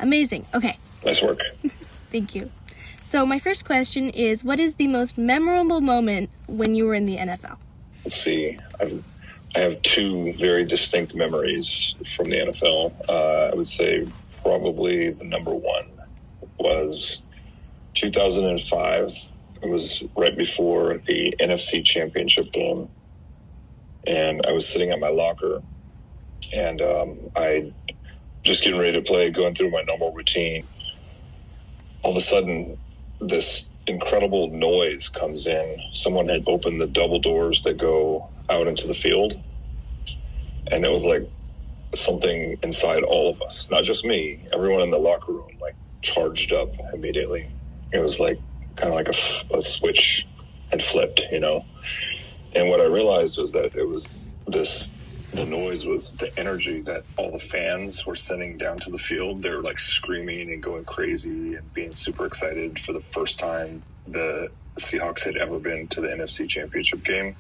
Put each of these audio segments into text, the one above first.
Amazing. Okay. Nice work. Thank you. So my first question is, what is the most memorable moment when you were in the NFL? Let's see. I have two very distinct memories from the NFL. I would say probably the number one was 2005. It was right before the NFC Championship game. And I was sitting at my locker, and I just getting ready to play, going through my normal routine. All of a sudden, this incredible noise comes in. Someone had opened the double doors that go out into the field. And it was like something inside all of us, not just me, everyone in the locker room, like charged up immediately. It was like kind of like a switch had flipped, you know? And what I realized was that it was the noise was the energy that all the fans were sending down to the field. They were like screaming and going crazy and being super excited for the first time the Seahawks had ever been to the NFC Championship game.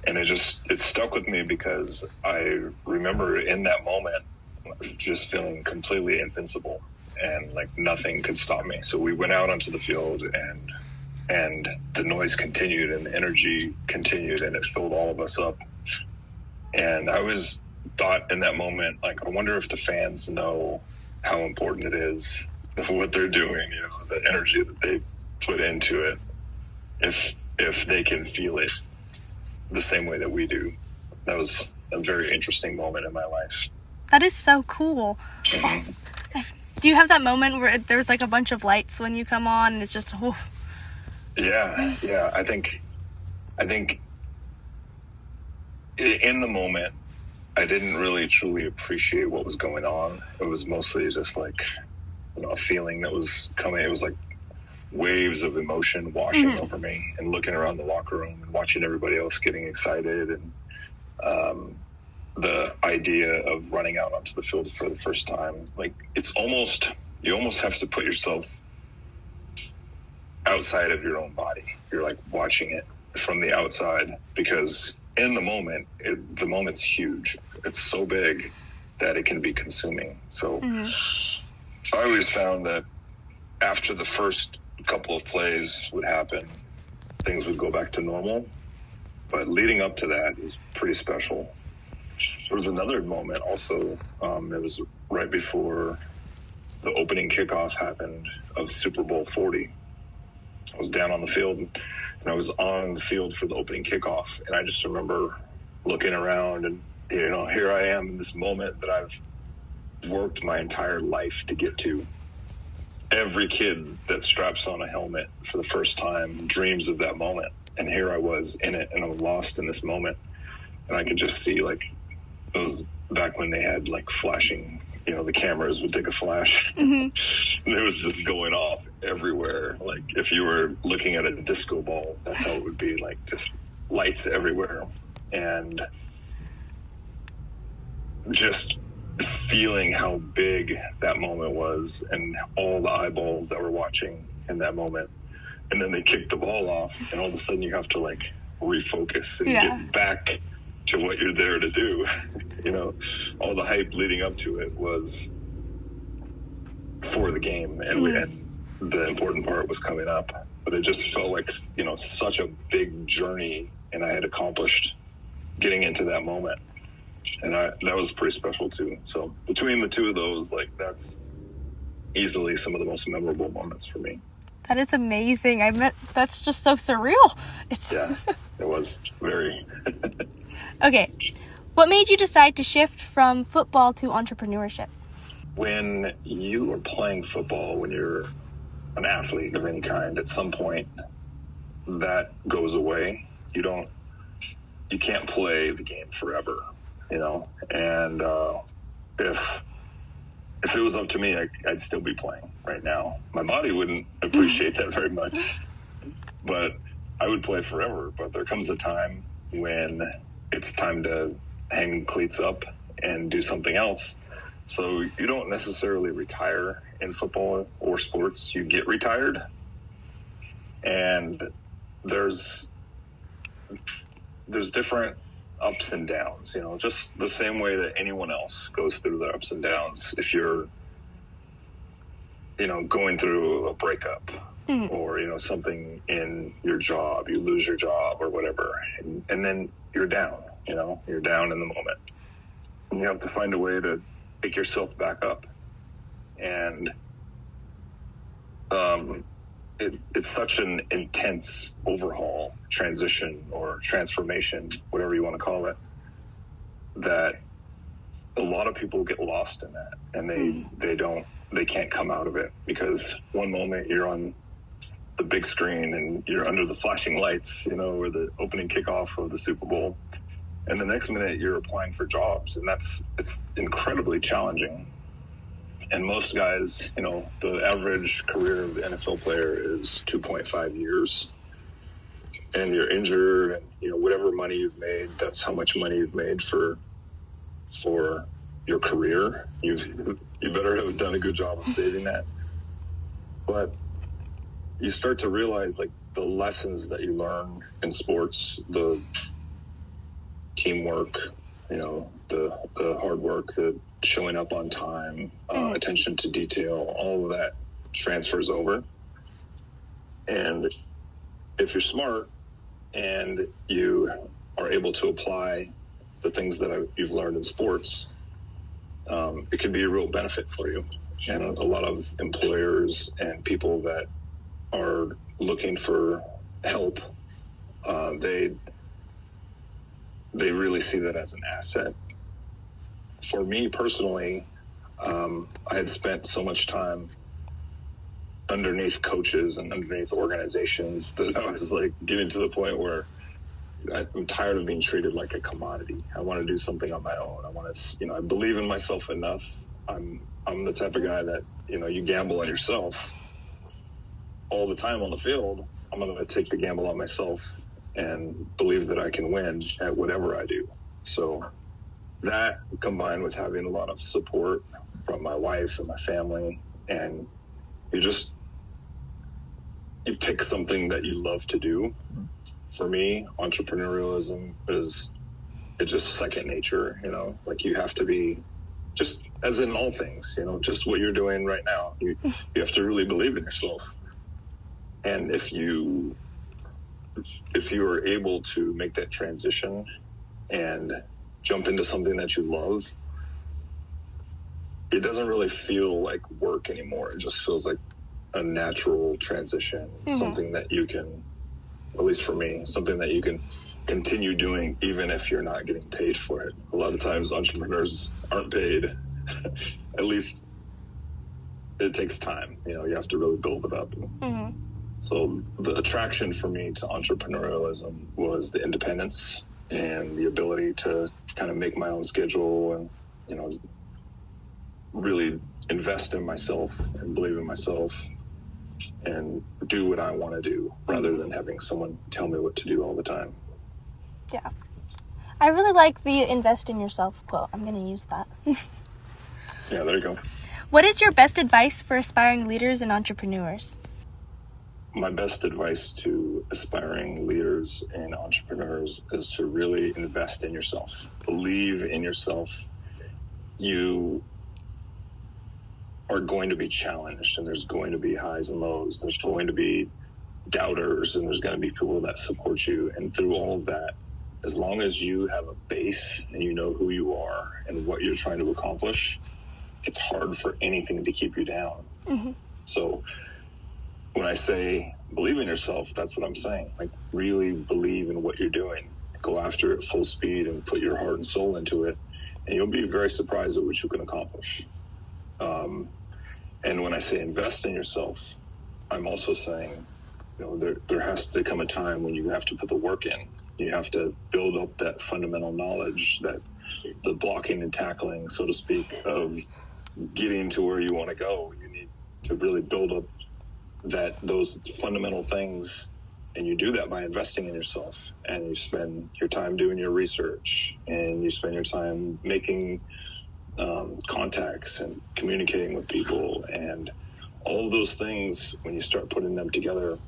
And it stuck with me because I remember in that moment just feeling completely invincible and like nothing could stop me. So we went out onto the field and the noise continued and the energy continued and it filled all of us up. And I thought in that moment, like, I wonder if the fans know how important it is, what they're doing, you know, the energy that they put into it, if they can feel it the same way that we do. That was a very interesting moment in my life. That is so cool. Mm-hmm. Do you have that moment where there's like a bunch of lights when you come on and it's just, oh. Yeah. I think in the moment, I didn't really truly appreciate what was going on. It was mostly just like, you know, a feeling that was coming. It was like waves of emotion washing over me, and looking around the locker room and watching everybody else getting excited, and the idea of running out onto the field for the first time. Like, you almost have to put yourself outside of your own body. You're like watching it from the outside, because in the moment, the moment's huge. It's so big that it can be consuming. So I always found that after the first couple of plays would happen, things would go back to normal. But leading up to that is pretty special. There was another moment also. It was right before the opening kickoff happened of Super Bowl 40. I was down on the field, and I was on the field for the opening kickoff. And I just remember looking around, and, you know, here I am in this moment that I've worked my entire life to get to. Every kid that straps on a helmet for the first time dreams of that moment. And here I was in it, and I'm lost in this moment. And I could just see, like, those back when they had, like, flashing, you know, the cameras would take a flash. And it was just going off everywhere. Like, if you were looking at a disco ball, that's how it would be, like, just lights everywhere. And just feeling how big that moment was, and all the eyeballs that were watching in that moment. And then they kicked the ball off, and all of a sudden you have to, like, refocus and get back to what you're there to do. You know, all the hype leading up to it was for the game, and the important part was coming up. But it just felt like, you know, such a big journey, and I had accomplished getting into that moment. And that was pretty special too. So between the two of those, like, that's easily some of the most memorable moments for me. That is amazing. That's just so surreal. Yeah, it was very. Okay. What made you decide to shift from football to entrepreneurship? When you are playing football, when you're an athlete of any kind, at some point that goes away. You can't play the game forever, you know? And if it was up to me, I'd still be playing right now. My body wouldn't appreciate that very much, but I would play forever. But there comes a time when it's time to hang cleats up and do something else. So you don't necessarily retire in football or sports. You get retired. And there's different ups and downs, you know, just the same way that anyone else goes through the ups and downs. If you're going through a breakup or, something in your job, you lose your job or whatever. And then you're down, you're down in the moment. And you have to find a way to pick yourself back up. And it's such an intense overhaul, transition or transformation, whatever you want to call it, that a lot of people get lost in that, and they can't come out of it, because one moment you're on the big screen and you're under the flashing lights, or the opening kickoff of the Super Bowl, and the next minute you're applying for jobs, and it's incredibly challenging. And most guys, the average career of the NFL player is 2.5 years, and you're injured, and whatever money you've made, that's how much money you've made for your career. You better have done a good job of saving that. But you start to realize, like, the lessons that you learn in sports, the teamwork, the hard work, the showing up on time, attention to detail, all of that transfers over. And if you're smart and you are able to apply the things that you've learned in sports, it can be a real benefit for you. And a lot of employers and people that are looking for help, they really see that as an asset. For me personally, I had spent so much time underneath coaches and underneath organizations that I was like getting to the point where I'm tired of being treated like a commodity. I want to do something on my own. I want to, I believe in myself enough. I'm the type of guy that, you gamble on yourself all the time on the field. I'm going to take the gamble on myself and believe that I can win at whatever I do. So that, combined with having a lot of support from my wife and my family, and you pick something that you love to do. For me, entrepreneurialism it's just second nature, like you have to be, just as in all things, just what you're doing right now, you have to really believe in yourself. And if you are able to make that transition and jump into something that you love, it doesn't really feel like work anymore. It just feels like a natural transition, something that you can, at least for me, something that you can continue doing even if you're not getting paid for it. A lot of times entrepreneurs aren't paid. At least it takes time. You have to really build it up. So the attraction for me to entrepreneurialism was the independence and the ability to kind of make my own schedule and, really invest in myself and believe in myself and do what I want to do rather than having someone tell me what to do all the time. Yeah. I really like the invest in yourself quote. I'm going to use that. Yeah, there you go. What is your best advice for aspiring leaders and entrepreneurs? My best advice to aspiring leaders and entrepreneurs is to really invest in yourself. Believe in yourself. You are going to be challenged, and there's going to be highs and lows. There's going to be doubters, and there's going to be people that support you. And through all of that, as long as you have a base and you know who you are and what you're trying to accomplish, it's hard for anything to keep you down. So when I say believe in yourself, that's what I'm saying. Like, really believe in what you're doing. Go after it full speed and put your heart and soul into it, and you'll be very surprised at what you can accomplish. And when I say invest in yourself, I'm also saying, there has to come a time when you have to put the work in. You have to build up that fundamental knowledge, that the blocking and tackling, so to speak, of getting to where you want to go. You need to really build up those fundamental things, and you do that by investing in yourself. And you spend your time doing your research, and you spend your time making contacts and communicating with people, and all of those things. When you start putting them together,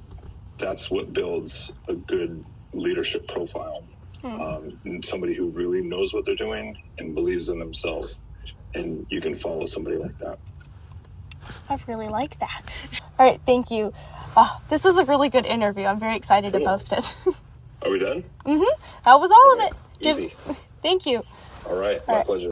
that's what builds a good leadership profile. And somebody who really knows what they're doing and believes in themselves, and you can follow somebody like that. I really like that. All right, thank you. This was a really good interview. I'm very excited to post it. Are we done? That was all of it. Easy. Thank you. All right. My pleasure.